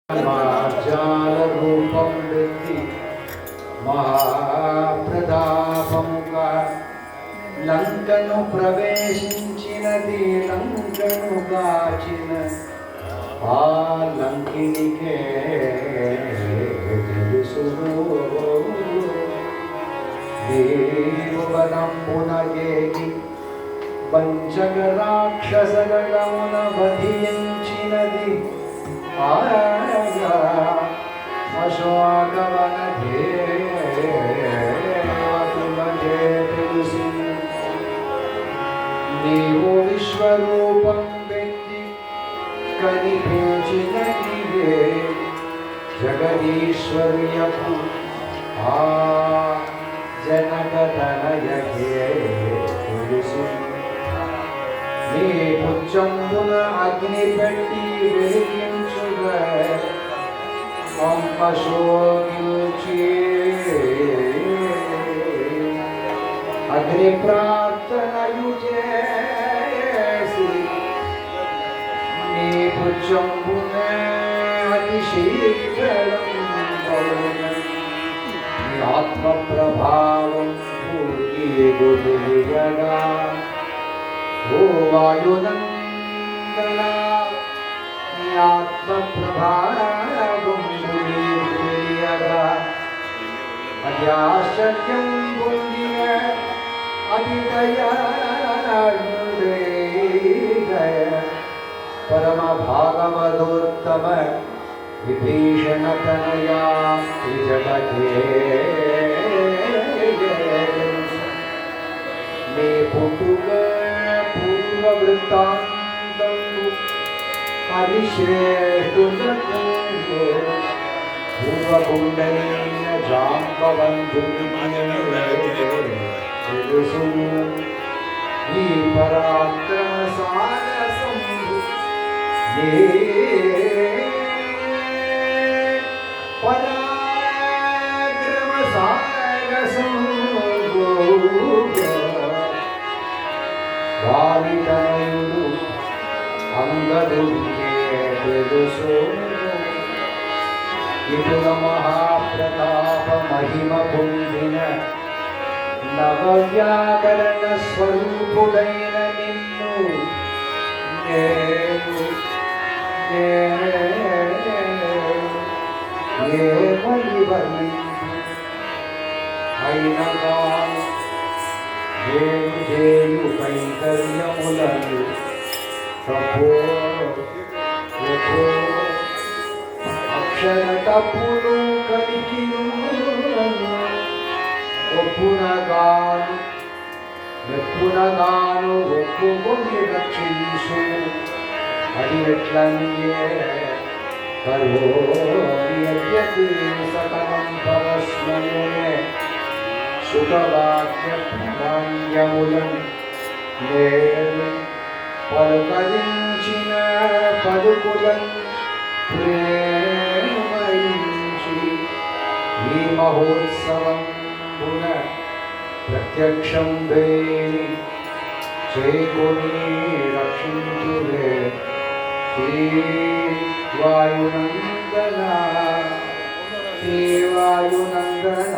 మాజాలరూపం వెత్తి మహాప్రతాపముగా లంకను ప్రవేశించినది లంకను కాచిన ఆ లంకినికే తెలుసును దేవనంబునగేకి పంచగ రాక్షసగణమున వధించినది అశోకవన దేవతులకే తెలుసు నీవు విశ్వరూపం వెత్తి కనిపించిన నీవే జగదీశ్వర్యకు ఆ జనకతనయకే తెలుసు నీ పుచ్చంబున అగ్ని పెట్టి వెలిగించుగా పంపశోకించి అగ్ని ప్రార్థనయు చేసి నీ పుచ్చంబున అతి శీఘ్రం నీ ఆత్మ ప్రభావం తెలియగా ఓ వాయునందన నీ ఆత్మ ప్రభావం తెలియగా అది ఆశ్చర్యం పొందిన అది దయాళుడే పరమ భాగవతోత్తమ విభీషణ తనయా త్రిజగతే నీ పుట్టుక పూర్వ వృత్తాంతము హరిశ్రేష్ఠులకు పూర్వపుండైన జాంబవంధు తెలుసు ఈ పరాక్రమ సారసము పరాక్రమ సారసము వారితనయుడు అంగదుడికే తెలుసు ఇటుల మహాప్రతాప మహిమ పొందిన నవవ్యాకరణ స్వరూపుడైన నిన్ను ఏమని వర్ణించు అయినగా జేయు జేయు కైంకర్యములను ప్రభో అక్షర తప్పులు కలిగిను ఒప్పునగాను మెప్పునగాను ఒప్పుకొని రక్షించు అది ఎట్లనియే కరోతి సకలం పరస్మయే సుఖవాక్య ప్రాణ్యములను నేను పలుకరించిన పలుకులను ప్రేమయించి ఈ మహోత్సవం ప్రత్యక్షం వేని చేకొని రక్షించులే శ్రీ వాయునందన శ్రీ వాయునందన